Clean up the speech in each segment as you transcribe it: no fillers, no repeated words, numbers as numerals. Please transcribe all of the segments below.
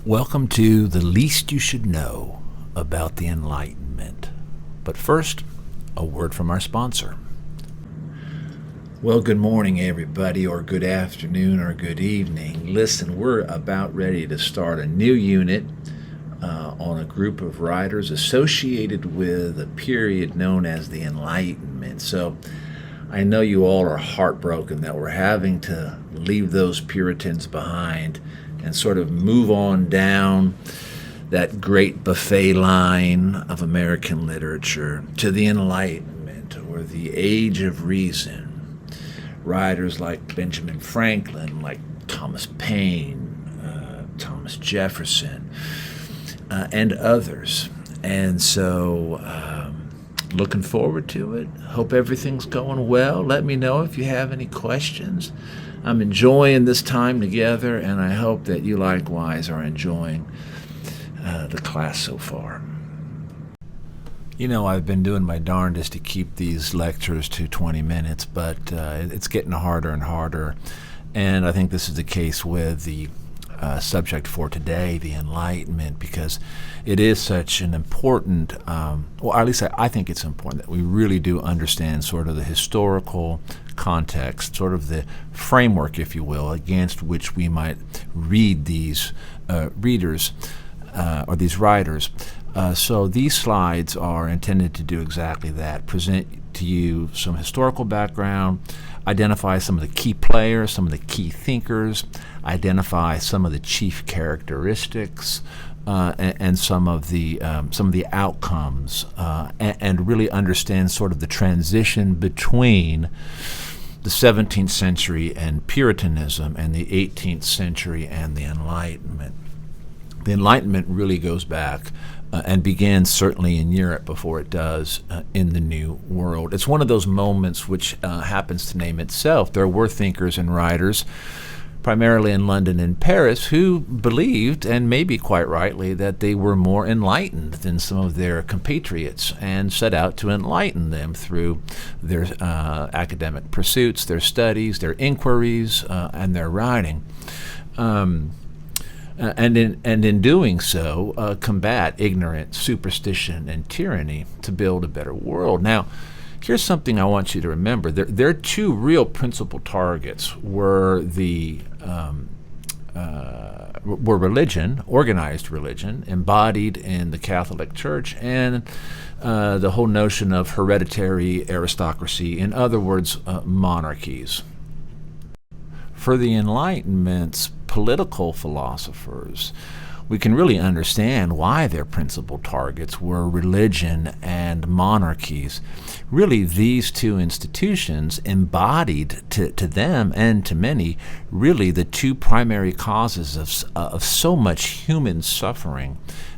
Welcome to The Least You Should Know About the Enlightenment. But first, a word from our sponsor. Well, good morning, everybody, or good afternoon, or good evening. Listen, we're about ready to start a new unit on a group of writers associated with a period known as the Enlightenment. So I know you all are heartbroken that we're having to leave those Puritans behind and sort of move on down that great buffet line of American literature to the Enlightenment, or the Age of Reason. Writers like Benjamin Franklin, like Thomas Paine, Thomas Jefferson, and others. And so looking forward to it. Hope everything's going well. Let me know if you have any questions. I'm enjoying this time together, and I hope that you likewise are enjoying the class so far. You know, I've been doing my darndest to keep these lectures to 20 minutes, but it's getting harder and harder. And I think this is the case with the subject for today, the Enlightenment, because it is such an important, well, at least I think it's important that we really do understand sort of the historical context, sort of the framework, if you will, against which we might read these readers or these writers. So these slides are intended to do exactly that, present to you some historical background, identify some of the key players, some of the key thinkers, identify some of the chief characteristics, and some of the outcomes, and really understand sort of the transition between the 17th century and Puritanism and the 18th century and the Enlightenment. The Enlightenment really goes back and begins certainly in Europe before it does in the New World. It's one of those moments which happens to name itself. There were thinkers and writers, primarily in London and Paris, who believed, and maybe quite rightly, that they were more enlightened than some of their compatriots and set out to enlighten them through their academic pursuits, their studies, their inquiries, and their writing. And in doing so, combat ignorance, superstition, and tyranny to build a better world. Now, here's something I want you to remember. Their two real principal targets were were religion, organized religion, embodied in the Catholic Church, and the whole notion of hereditary aristocracy, in other words, monarchies. For the Enlightenment's political philosophers, we can really understand why their principal targets were religion and monarchies. Really, these two institutions embodied to them and to many really the two primary causes of so much human suffering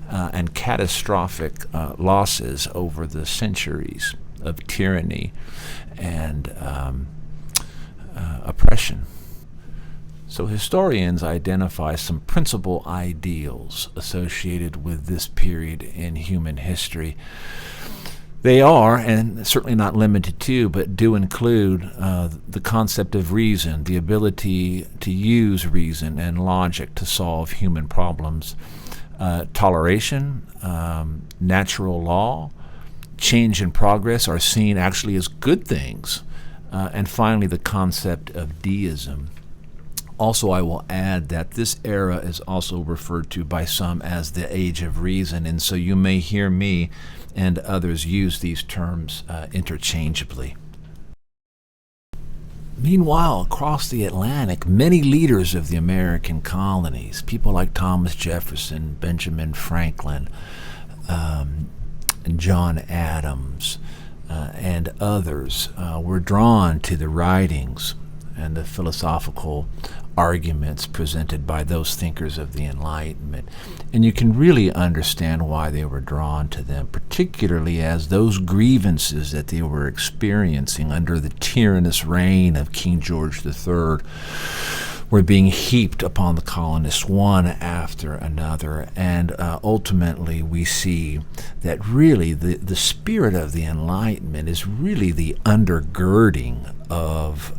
and catastrophic losses over the centuries of tyranny and oppression. So historians identify some principal ideals associated with this period in human history. They are, and certainly not limited to, but do include the concept of reason, the ability to use reason and logic to solve human problems, toleration, natural law, change and progress are seen actually as good things, and finally the concept of deism. Also, I will add that this era is also referred to by some as the Age of Reason, and so you may hear me and others use these terms interchangeably. Meanwhile, across the Atlantic, many leaders of the American colonies, people like Thomas Jefferson, Benjamin Franklin, and John Adams, and others were drawn to the writings and the philosophical arguments presented by those thinkers of the Enlightenment. And you can really understand why they were drawn to them, particularly as those grievances that they were experiencing under the tyrannous reign of King George III were being heaped upon the colonists one after another. And ultimately we see that really the spirit of the Enlightenment is really the undergirding of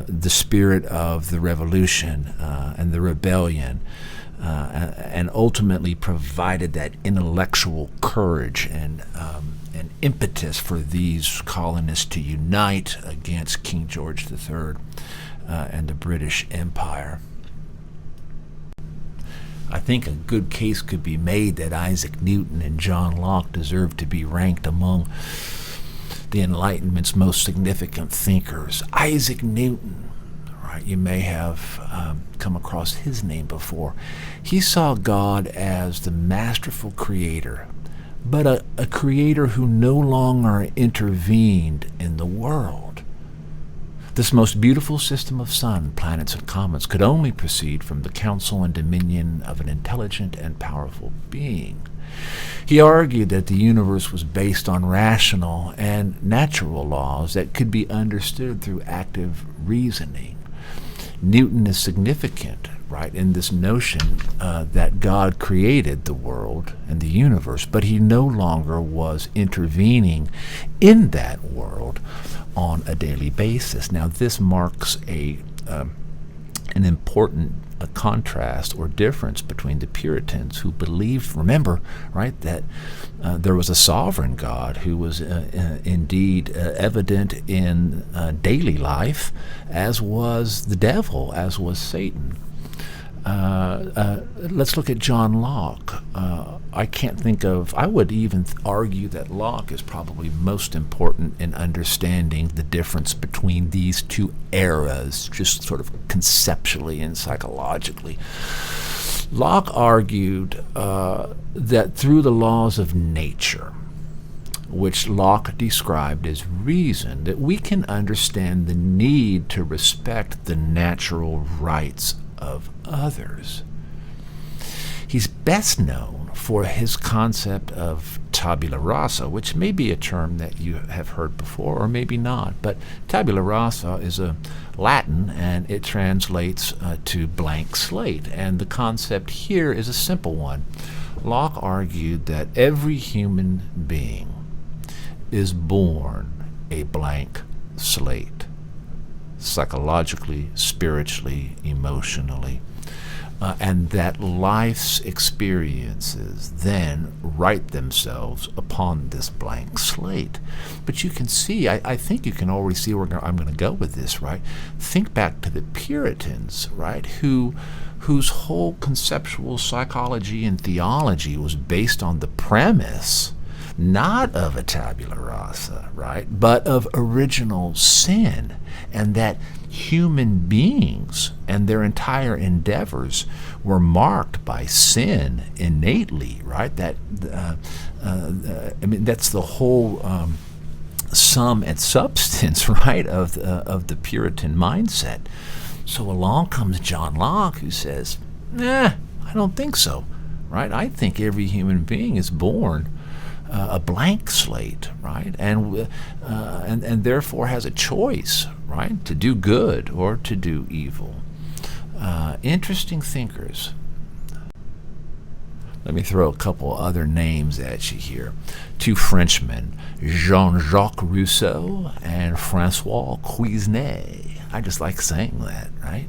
the spirit of the revolution and the rebellion, and ultimately provided that intellectual courage and impetus for these colonists to unite against King George III and the British Empire. I think a good case could be made that Isaac Newton and John Locke deserve to be ranked among the Enlightenment's most significant thinkers. Isaac Newton, right? You may have come across his name before. He saw God as the masterful creator, but a creator who no longer intervened in the world. This most beautiful system of sun, planets, and comets could only proceed from the counsel and dominion of an intelligent and powerful being. He argued that the universe was based on rational and natural laws that could be understood through active reasoning. Newton is significant, right, in this notion that God created the world and the universe, but he no longer was intervening in that world on a daily basis. Now, this marks an important contrast or difference between the Puritans, who believed, remember, right, that there was a sovereign God who was indeed evident in daily life, as was the devil, as was Satan. Let's look at John Locke. I would even argue that Locke is probably most important in understanding the difference between these two eras, just sort of conceptually and psychologically. Locke argued that through the laws of nature, which Locke described as reason, that we can understand the need to respect the natural rights of others. He's best known for his concept of tabula rasa, which may be a term that you have heard before or maybe not, but tabula rasa is a Latin and it translates to blank slate, and the concept here is a simple one. Locke argued that every human being is born a blank slate, psychologically, spiritually, emotionally, and that life's experiences then write themselves upon this blank slate. But you can see, I think you can already see where I'm going to go with this, right? Think back to the Puritans, right, whose whole conceptual psychology and theology was based on the premise not of a tabula rasa, right, but of original sin, and that human beings and their entire endeavors were marked by sin innately, right? That that's the whole sum and substance, right, of the Puritan mindset. So along comes John Locke, who says, I don't think so, right? I think every human being is born a blank slate, right, and therefore has a choice, right, to do good or to do evil. Interesting thinkers. Let me throw a couple other names at you here. Two Frenchmen, Jean-Jacques Rousseau and François Cuisnet. I just like saying that, right?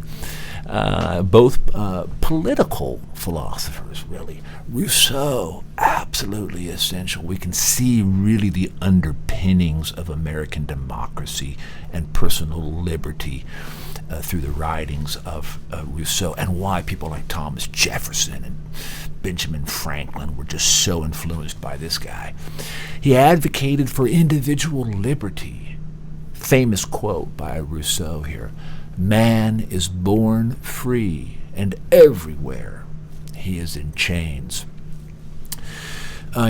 Both political philosophers, really. Rousseau, absolutely essential. We can see really the underpinnings of American democracy and personal liberty through the writings of Rousseau, and why people like Thomas Jefferson and Benjamin Franklin were just so influenced by this guy. He advocated for individual liberty. Famous quote by Rousseau here: "Man is born free, and everywhere he is in chains."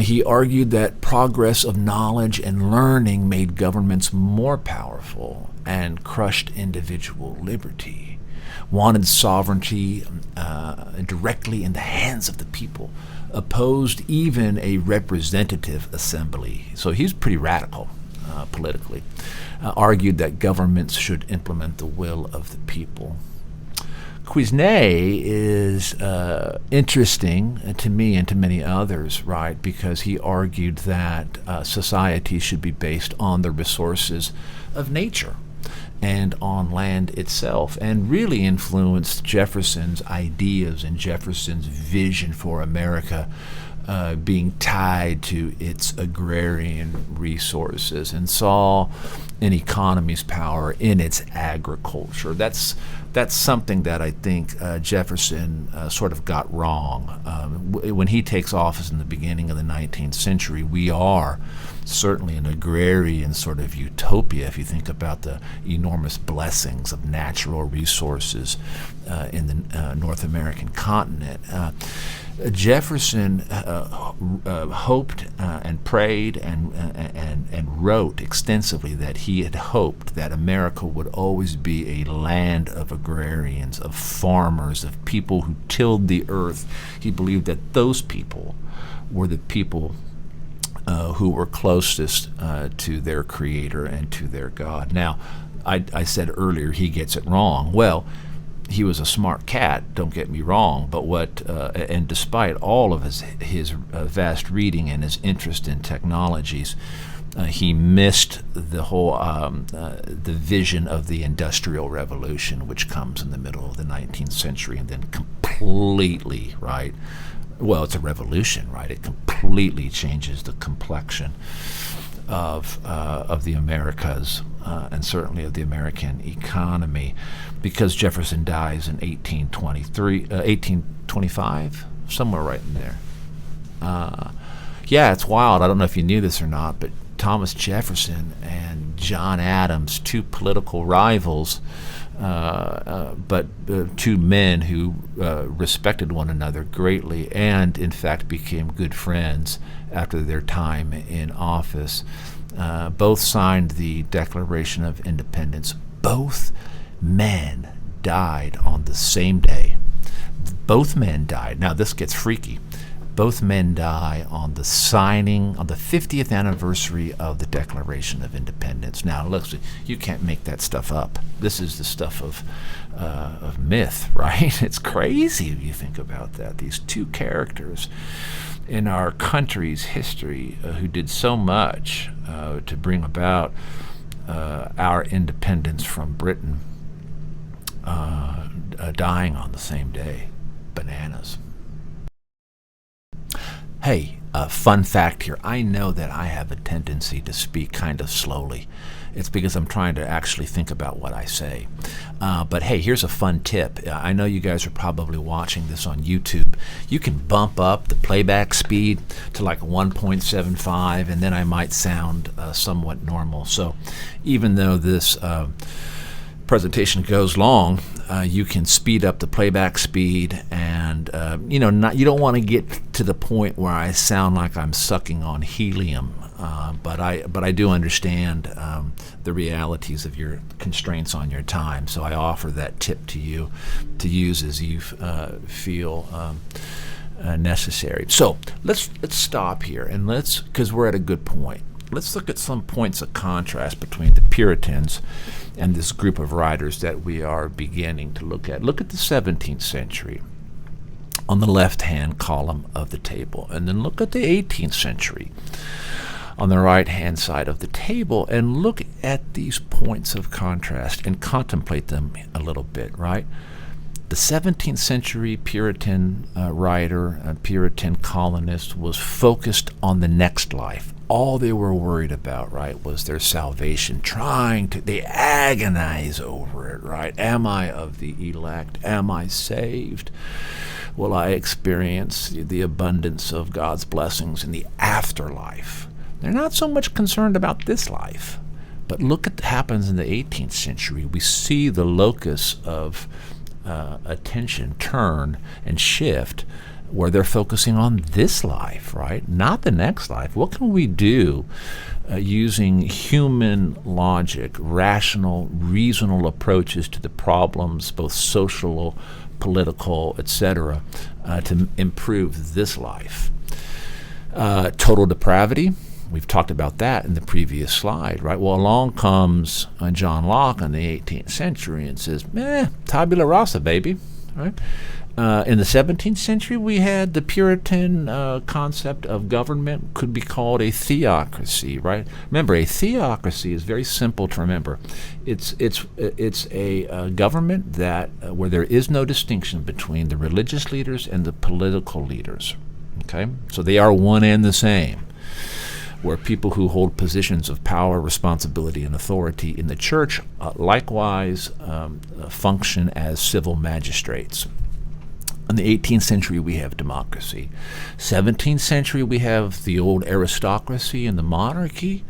He argued that progress of knowledge and learning made governments more powerful and crushed individual liberty. Wanted sovereignty directly in the hands of the people. Opposed even a representative assembly. So he's pretty radical politically. Argued that governments should implement the will of the people. Quesnay is interesting to me and to many others, right? Because he argued that society should be based on the resources of nature and on land itself, and really influenced Jefferson's ideas and Jefferson's vision for America being tied to its agrarian resources, and saw an economy's power in its agriculture. That's something that I think Jefferson sort of got wrong. When he takes office in the beginning of the 19th century, we are certainly an agrarian sort of utopia if you think about the enormous blessings of natural resources in the North American continent. Jefferson hoped and prayed and wrote extensively that he had hoped that America would always be a land of agrarians, of farmers, of people who tilled the earth. He believed that those people were the people who were closest to their Creator and to their God. Now, I said earlier he gets it wrong. Well, he was a smart cat, don't get me wrong, but and despite all of his vast reading and his interest in technologies, he missed the whole the vision of the Industrial Revolution, which comes in the middle of the 19th century and then completely, right? Well, it's a revolution, right? It completely changes the complexion of the Americas and certainly of the American economy, because Jefferson dies in 1825, somewhere right in there. Yeah, it's wild. I don't know if you knew this or not, but Thomas Jefferson and John Adams, two political rivals, but two men who respected one another greatly and, in fact, became good friends after their time in office. Both signed the Declaration of Independence. Both men died on the same day. Both men died. Now, this gets freaky. Both men die on the 50th anniversary of the Declaration of Independence. Now, look, you can't make that stuff up. This is the stuff of myth, right? It's crazy if you think about that. These two characters in our country's history who did so much to bring about our independence from Britain, dying on the same day. Bananas. Hey, fun fact here. I know that I have a tendency to speak kind of slowly. It's because I'm trying to actually think about what I say. But hey, here's a fun tip. I know you guys are probably watching this on YouTube. You can bump up the playback speed to like 1.75, and then I might sound somewhat normal. So even though this presentation goes long, you can speed up the playback speed, and you don't want to get to the point where I sound like I'm sucking on helium. But I do understand the realities of your constraints on your time, so I offer that tip to you to use as you feel necessary. So let's stop here, and because we're at a good point. Let's look at some points of contrast between the Puritans and this group of writers that we are beginning to look at. Look at the 17th century on the left-hand column of the table, and then look at the 18th century on the right-hand side of the table, and look at these points of contrast and contemplate them a little bit, right? The 17th century Puritan writer, Puritan colonist, was focused on the next life. All they were worried about, right, was their salvation. They agonize over it, right? Am I of the elect? Am I saved? Will I experience the abundance of God's blessings in the afterlife? They're not so much concerned about this life. But look at what happens in the 18th century. We see the locus of attention turn and shift, where they're focusing on this life, right? Not the next life. What can we do using human logic, rational, reasonable approaches to the problems, both social, political, etc., to improve this life? Total depravity. We've talked about that in the previous slide, right? Well, along comes John Locke in the 18th century and says, tabula rasa, baby. right? In the 17th century, we had the Puritan concept of government could be called a theocracy, right? Remember, a theocracy is very simple to remember. It's a government that where there is no distinction between the religious leaders and the political leaders. Okay, so they are one and the same. Where people who hold positions of power, responsibility, and authority in the church likewise function as civil magistrates. In the 18th century, we have democracy. 17th century, we have the old aristocracy and the monarchy.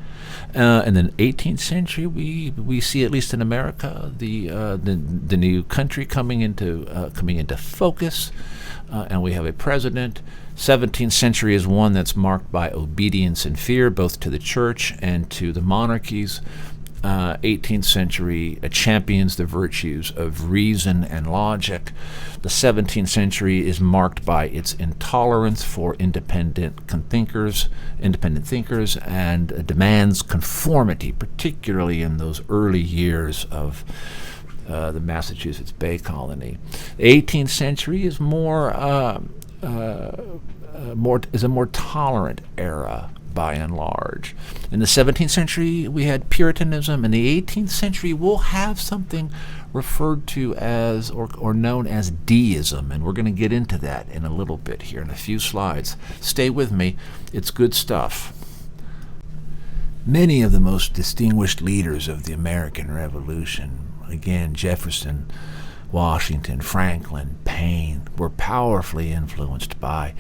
In the 18th century, we see, at least in America, the new country coming into focus, and we have a president. 17th century is one that's marked by obedience and fear, both to the church and to the monarchies. 18th century champions the virtues of reason and logic. The 17th century is marked by its intolerance for independent thinkers, and demands conformity, particularly in those early years of the Massachusetts Bay Colony. The 18th century is a more tolerant era, by and large. In the 17th century, we had Puritanism. In the 18th century, we'll have something referred to as or known as Deism, and we're going to get into that in a little bit here in a few slides. Stay with me. It's good stuff. Many of the most distinguished leaders of the American Revolution, again, Jefferson, Washington, Franklin, Paine, were powerfully influenced by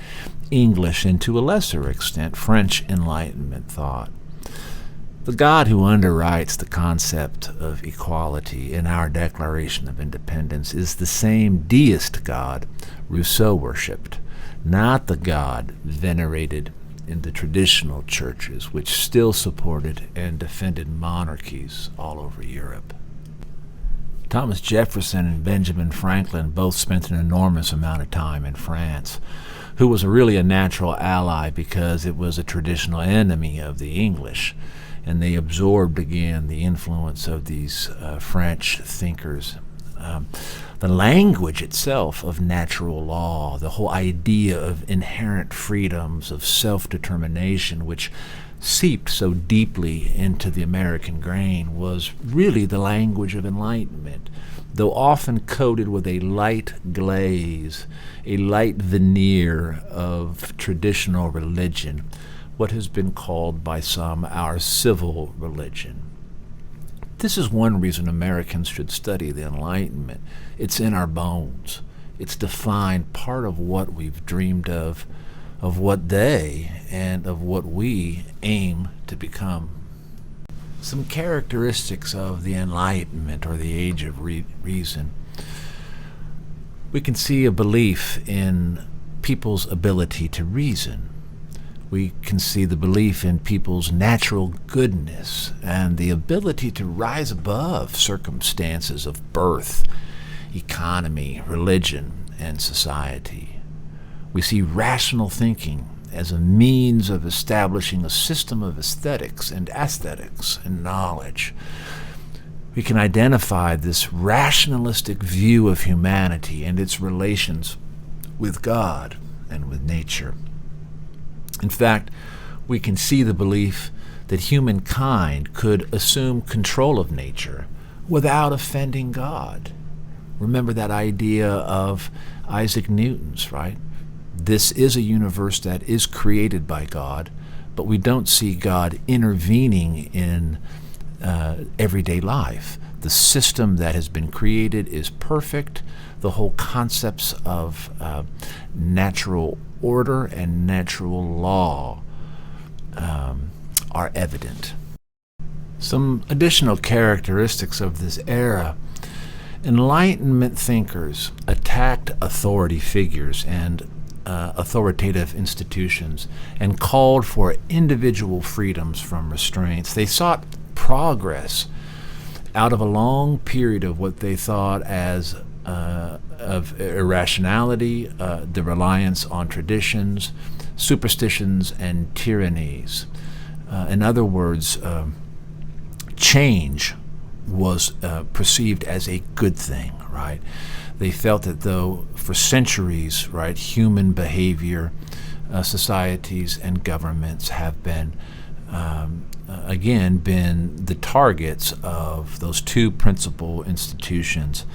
English and, to a lesser extent, French Enlightenment thought. The God who underwrites the concept of equality in our Declaration of Independence is the same deist God Rousseau worshipped, not the God venerated in the traditional churches, which still supported and defended monarchies all over Europe. Thomas Jefferson and Benjamin Franklin both spent an enormous amount of time in France, who was really a natural ally because it was a traditional enemy of the English, and they absorbed again the influence of these French thinkers. The language itself of natural law, the whole idea of inherent freedoms of self-determination, which seeped so deeply into the American grain, was really the language of enlightenment, though often coated with a light glaze, a light veneer of traditional religion, what has been called by some our civil religion. This is one reason Americans should study the Enlightenment. It's in our bones. It's defined part of what we've dreamed of what they and of what we aim to become. Some characteristics of the Enlightenment, or the Age of Reason. We can see a belief in people's ability to reason. We can see the belief in people's natural goodness and the ability to rise above circumstances of birth, economy, religion, and society. We see rational thinking as a means of establishing a system of aesthetics and knowledge. We can identify this rationalistic view of humanity and its relations with God and with nature. In fact, we can see the belief that humankind could assume control of nature without offending God. Remember that idea of Isaac Newton's, right? This is a universe that is created by God, but we don't see God intervening in everyday life. The system that has been created is perfect. The whole concepts of natural order and natural law are evident. Some additional characteristics of this era. Enlightenment thinkers attacked authority figures and authoritative institutions and called for individual freedoms from restraints. They sought progress out of a long period of what they thought as of irrationality, the reliance on traditions, superstitions, and tyrannies. In other words, change was perceived as a good thing, right? They felt that though for centuries, right, human behavior, societies and governments have been, again, been the targets of those two principal institutions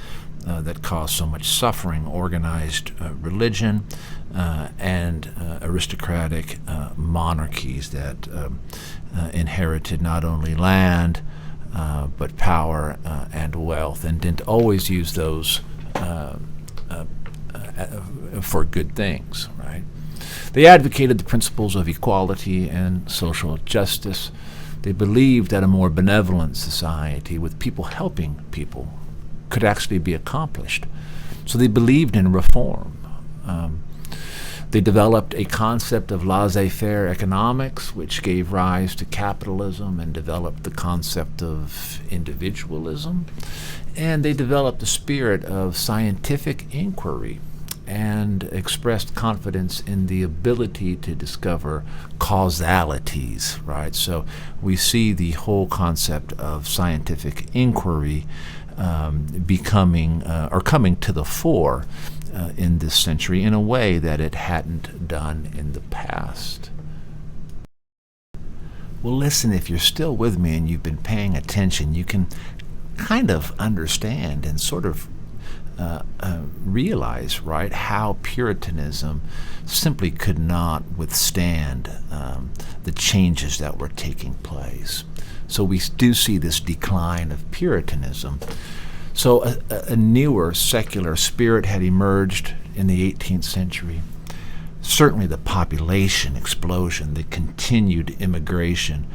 that cause so much suffering: organized religion and aristocratic monarchies that inherited not only land but power and wealth, and didn't always use those for good things, right? They advocated the principles of equality and social justice. They believed that a more benevolent society with people helping people could actually be accomplished. So they believed in reform. They developed a concept of laissez-faire economics, which gave rise to capitalism, and developed the concept of individualism. And they developed the spirit of scientific inquiry and expressed confidence in the ability to discover causalities, right? So we see the whole concept of scientific inquiry coming to the fore in this century in a way that it hadn't done in the past. Well, listen, if you're still with me and you've been paying attention, you can kind of understand and sort of realize, right, how Puritanism simply could not withstand the changes that were taking place. So we do see this decline of Puritanism. So a newer secular spirit had emerged in the 18th century. Certainly the population explosion, the continued immigration,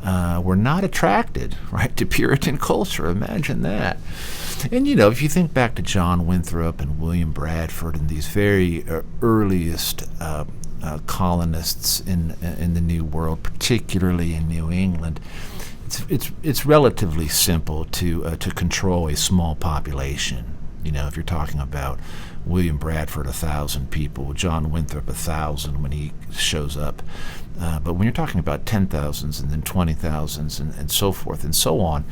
were not attracted, right, to Puritan culture. Imagine that. And, if you think back to John Winthrop and William Bradford and these very earliest colonists in the New World, particularly in New England, it's relatively simple to control a small population. If you're talking about William Bradford, 1,000 people, John Winthrop, 1,000 when he shows up. But when you're talking about 10,000s and then 20,000s and so forth and so on,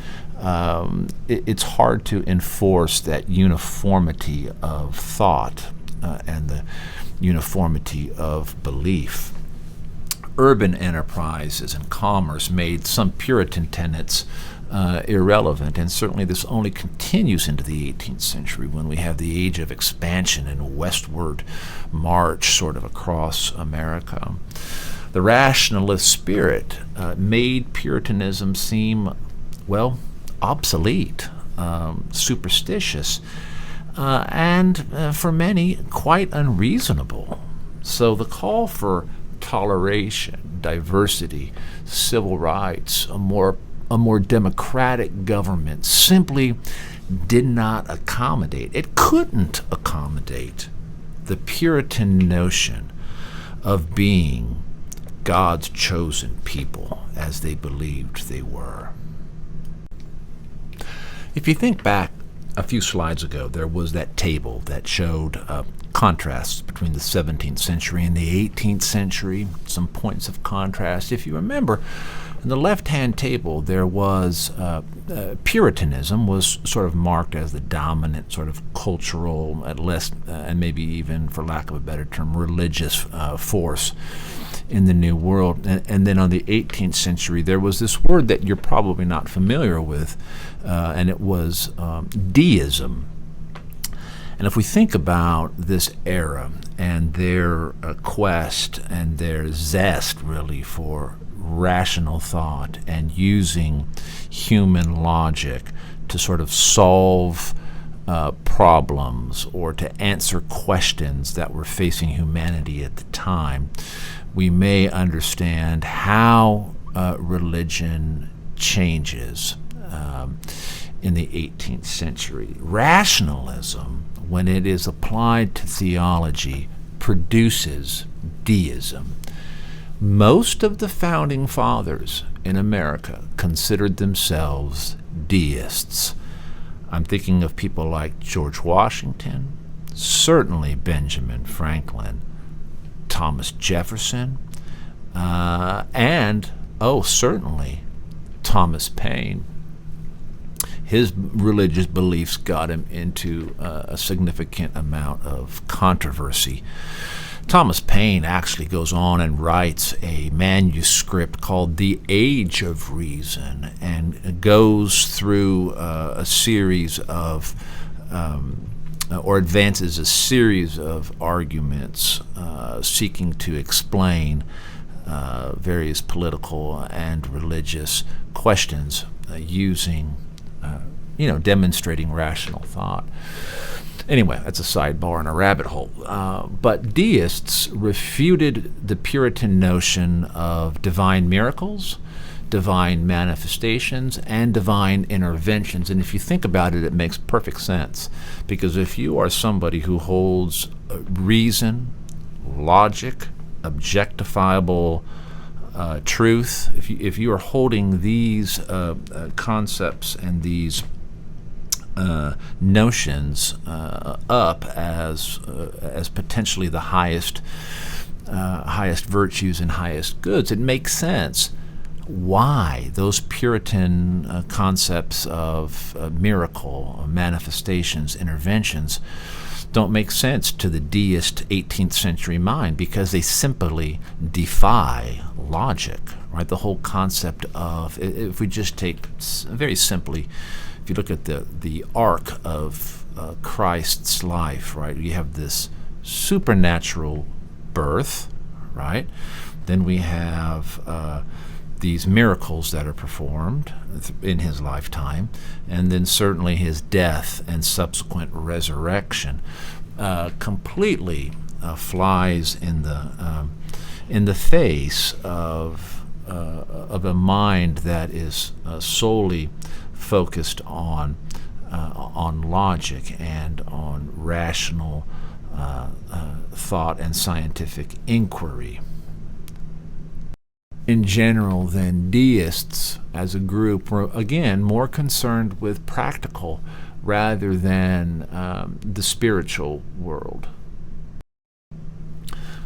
it's hard to enforce that uniformity of thought and the uniformity of belief. Urban enterprises and commerce made some Puritan tenets irrelevant, and certainly this only continues into the 18th century when we have the age of expansion and westward march sort of across America. The rationalist spirit made Puritanism seem, obsolete, superstitious, and for many quite unreasonable. So the call for toleration, diversity, civil rights, a more democratic government simply did not accommodate. It couldn't accommodate the Puritan notion of being God's chosen people as they believed they were. If you think back a few slides ago, there was that table that showed contrasts between the 17th century and the 18th century, some points of contrast. If you remember, in the left-hand table, there was Puritanism was sort of marked as the dominant sort of cultural, at least, and maybe even, for lack of a better term, religious force in the New World. And then on the 18th century, there was this word that you're probably not familiar with, and it was Deism. And if we think about this era and their quest and their zest, really, for rational thought and using human logic to sort of solve problems or to answer questions that were facing humanity at the time, we may understand how religion changes in the 18th century. Rationalism, when it is applied to theology, produces deism. Most of the founding fathers in America considered themselves deists. I'm thinking of people like George Washington, certainly Benjamin Franklin, Thomas Jefferson, and certainly Thomas Paine. his religious beliefs got him into a significant amount of controversy. Thomas Paine actually goes on and writes a manuscript called The Age of Reason, and goes through a series of or advances a series of arguments seeking to explain various political and religious questions using, demonstrating rational thought. Anyway, that's a sidebar and a rabbit hole. But deists refuted the Puritan notion of divine miracles, divine manifestations, and divine interventions. And if you think about it, it makes perfect sense. Because if you are somebody who holds reason, logic, objectifiable truth, if you are holding these concepts and these notions up as potentially the highest virtues and highest goods, it makes sense why those Puritan concepts of miracle, manifestations, interventions don't make sense to the deist 18th century mind, because they simply defy logic, right? The whole concept of, if we just take very simply, if you look at the arc of Christ's life, right, you have this supernatural birth, right? Then we have these miracles that are performed in his lifetime, and then certainly his death and subsequent resurrection completely flies in the face of a mind that is solely focused on logic and on rational thought and scientific inquiry. In general, then, deists as a group were, again, more concerned with practical rather than the spiritual world.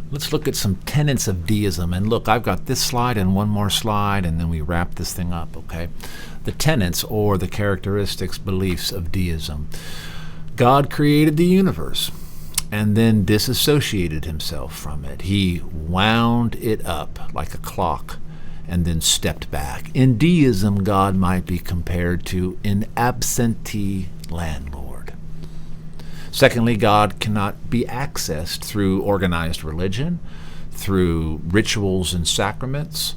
Let's look at some tenets of deism. And look, I've got this slide and one more slide, and then we wrap this thing up, okay? The tenets, or the characteristics, beliefs of deism. God created the universe and then disassociated himself from it. He wound it up like a clock and then stepped back. In deism, God might be compared to an absentee landlord. Secondly, God cannot be accessed through organized religion, through rituals and sacraments.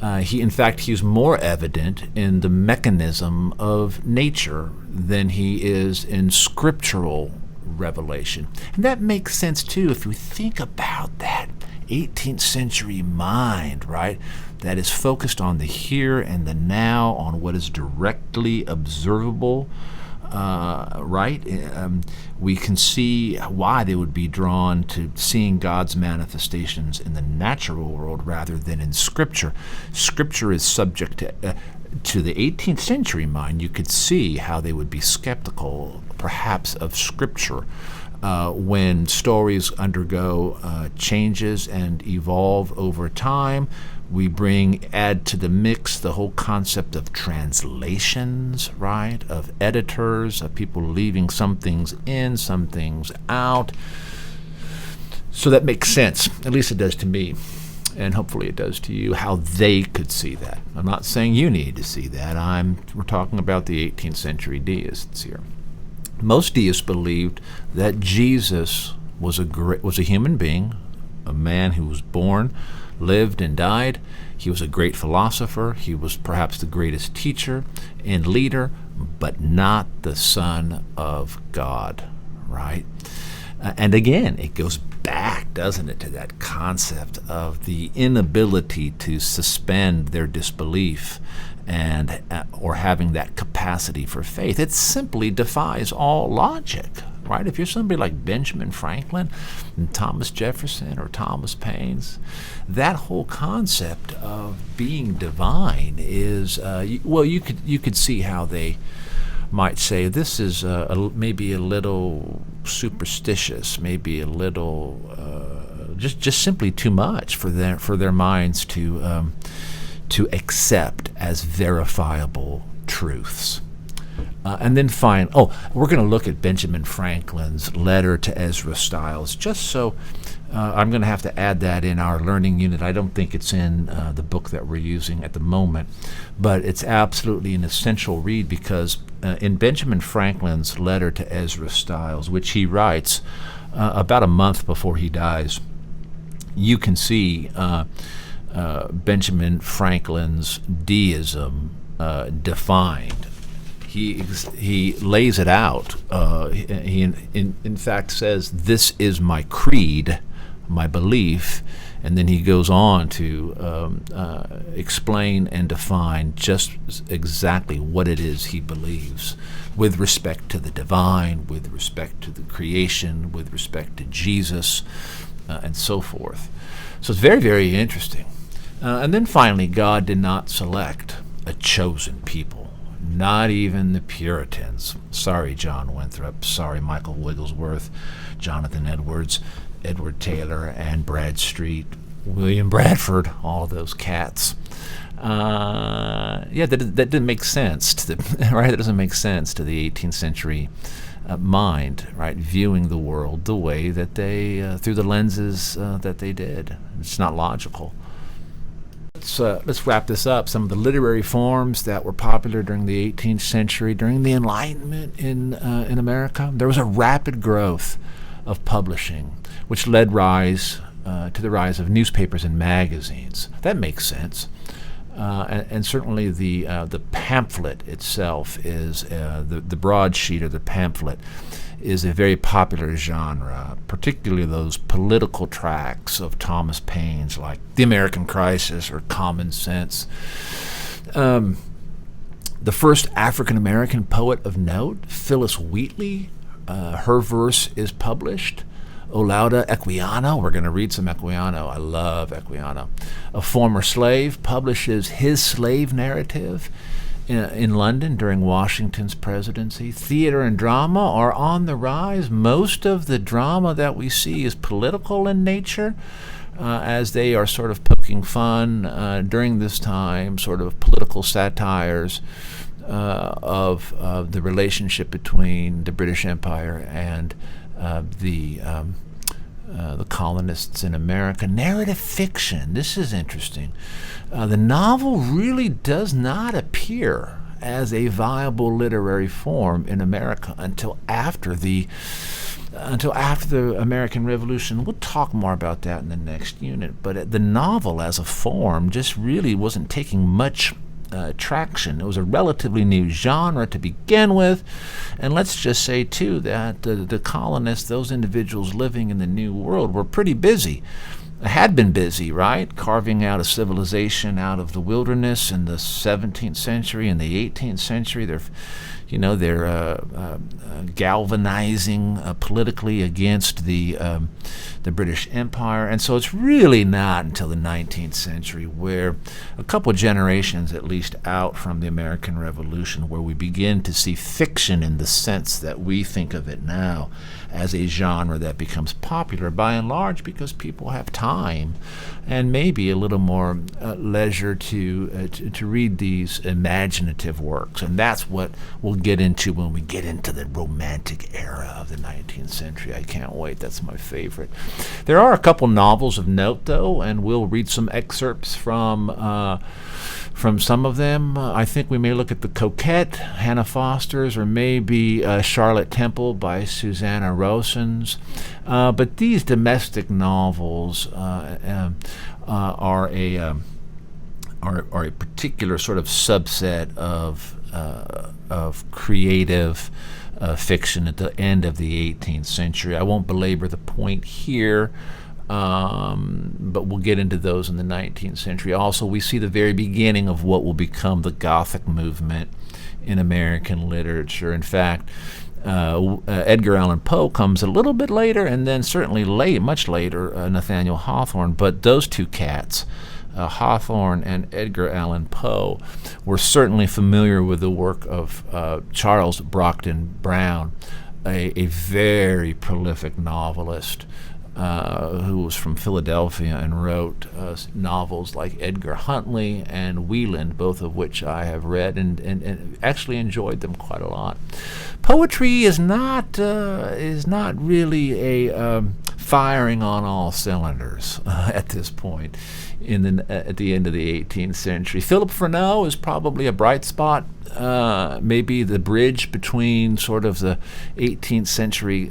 In fact, he's more evident in the mechanism of nature than he is in scriptural revelation. And that makes sense, too, if you think about that 18th century mind, right, that is focused on the here and the now, on what is directly observable, right? We can see why they would be drawn to seeing God's manifestations in the natural world rather than in Scripture. Scripture is subject to the 18th century mind. You could see how they would be skeptical, perhaps, of Scripture when stories undergo changes and evolve over time. We add to the mix the whole concept of translations, right, of editors, of people leaving some things in, some things out. So that makes sense, at least it does to me, and hopefully it does to you, how they could see that. I'm not saying you need to see that. We're talking about the 18th century deists here. Most deists believed that Jesus was a human being, a man who was born, lived, and died. He was a great philosopher. He was perhaps the greatest teacher and leader, but not the Son of God, right? And again, it goes back, doesn't it, to that concept of the inability to suspend their disbelief and or having that capacity for faith. It simply defies all logic, right? If you're somebody like Benjamin Franklin and Thomas Jefferson or Thomas Paine, that whole concept of being divine is, you could see how they might say this is maybe a little superstitious, maybe a little just simply too much for their minds to accept as verifiable truths. And then we're going to look at Benjamin Franklin's letter to Ezra Stiles, just so I'm going to have to add that in our learning unit. I don't think it's in the book that we're using at the moment, but it's absolutely an essential read, because in Benjamin Franklin's letter to Ezra Stiles, which he writes about a month before he dies, you can see Benjamin Franklin's deism defined. He lays it out. He in fact says, "This is my creed, my belief," and then he goes on to explain and define just exactly what it is he believes with respect to the divine, with respect to the creation, with respect to Jesus, and so forth. So it's very, very interesting. And then finally, God did not select a chosen people. Not even the Puritans. Sorry, John Winthrop. Sorry, Michael Wigglesworth, Jonathan Edwards, Edward Taylor, and Bradstreet, William Bradford, all those cats. That didn't make sense to the right. That doesn't make sense to the 18th century mind, right? Viewing the world the way that they, through the lenses that they did. It's not logical. Let's wrap this up. Some of the literary forms that were popular during the 18th century, during the Enlightenment in America. There was a rapid growth of publishing, which led to the rise of newspapers and magazines. That makes sense. And certainly the pamphlet itself is the broadsheet or the pamphlet is a very popular genre, particularly those political tracts of Thomas Paine's, like The American Crisis or Common Sense. The first African-American poet of note, Phyllis Wheatley, her verse is published. Olaudah Equiano, we're going to read some Equiano. I love Equiano. A former slave publishes his slave narrative in London during Washington's presidency. Theater and drama are on the rise. Most of the drama that we see is political in nature, as they are sort of poking fun during this time, sort of political satires of the relationship between the British Empire and the colonists in America. Narrative fiction, this is interesting. The novel really does not appear as a viable literary form in America until after the American Revolution. We'll talk more about that in the next unit, but the novel as a form just really wasn't taking much traction. It was a relatively new genre to begin with, and let's just say too that the colonists, those individuals living in the New World, were pretty busy, had been busy, right, carving out a civilization out of the wilderness in the 17th century and the 18th century. They're galvanizing politically against the British Empire, and so it's really not until the 19th century, where a couple of generations at least out from the American Revolution, where we begin to see fiction in the sense that we think of it now as a genre that becomes popular by and large because people have time and maybe a little more leisure to read these imaginative works. And that's what we'll get into when we get into the Romantic era of the 19th century. I can't wait. That's my favorite. There are a couple novels of note, though, and we'll read some excerpts from some of them. I think we may look at The Coquette, Hannah Foster's, or maybe Charlotte Temple by Susanna Rosens. But these domestic novels are a particular sort of subset of creative fiction at the end of the 18th century. I won't belabor the point here, but we'll get into those in the 19th century. Also, we see the very beginning of what will become the Gothic movement in American literature. In fact, Edgar Allan Poe comes a little bit later, and then certainly much later, Nathaniel Hawthorne. But those two cats, Hawthorne and Edgar Allan Poe, were certainly familiar with the work of Charles Brockden Brown, a very prolific novelist who was from Philadelphia and wrote novels like Edgar Huntley and Wieland, both of which I have read and actually enjoyed them quite a lot. Poetry is not really a firing on all cylinders at this point at the end of the 18th century. Philip Freneau is probably a bright spot, maybe the bridge between sort of the 18th century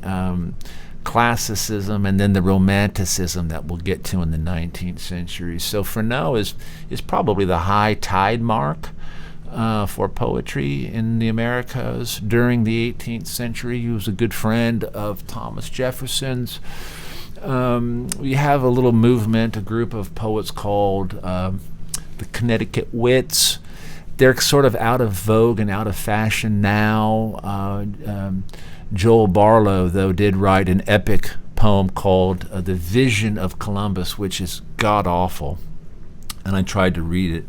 classicism and then the romanticism that we'll get to in the 19th century. So Freneau is probably the high tide mark for poetry in the Americas during the 18th century. He was a good friend of Thomas Jefferson's. We have a little movement, a group of poets called the Connecticut Wits. They're sort of out of vogue and out of fashion now. Joel Barlow, though, did write an epic poem called The Vision of Columbus, which is god-awful. And I tried to read it.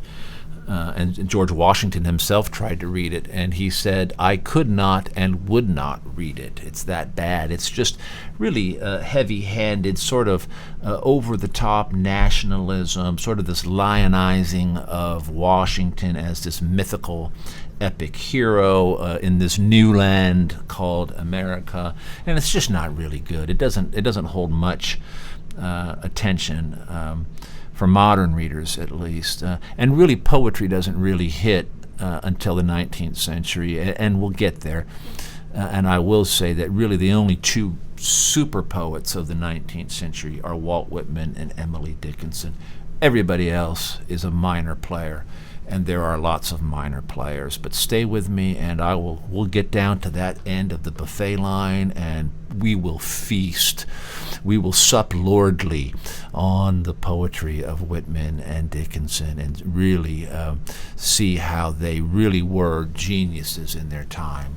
And George Washington himself tried to read it, and he said, I could not and would not read it. It's that bad. It's just really heavy-handed, sort of over-the-top nationalism, sort of this lionizing of Washington as this mythical epic hero in this new land called America, and it's just not really good. It doesn't hold much attention. For modern readers, at least. And really, poetry doesn't really hit until the 19th century, and we'll get there. And I will say that really the only two super poets of the 19th century are Walt Whitman and Emily Dickinson. Everybody else is a minor player, and there are lots of minor players. But stay with me, and we'll get down to that end of the buffet line, and we will feast. We will sup lordly on the poetry of Whitman and Dickinson and really see how they really were geniuses in their time.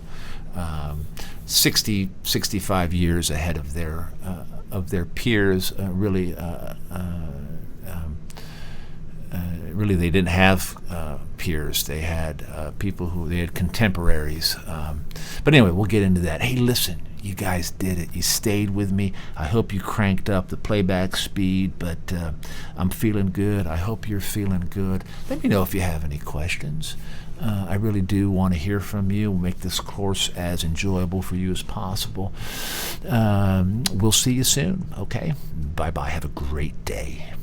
65 years ahead of their peers, really they didn't have peers. They had they had contemporaries. But anyway, we'll get into that. Hey, listen, you guys did it. You stayed with me. I hope you cranked up the playback speed, but I'm feeling good. I hope you're feeling good. Let me know if you have any questions. I really do want to hear from you. We'll make this course as enjoyable for you as possible. We'll see you soon, okay? Bye-bye. Have a great day.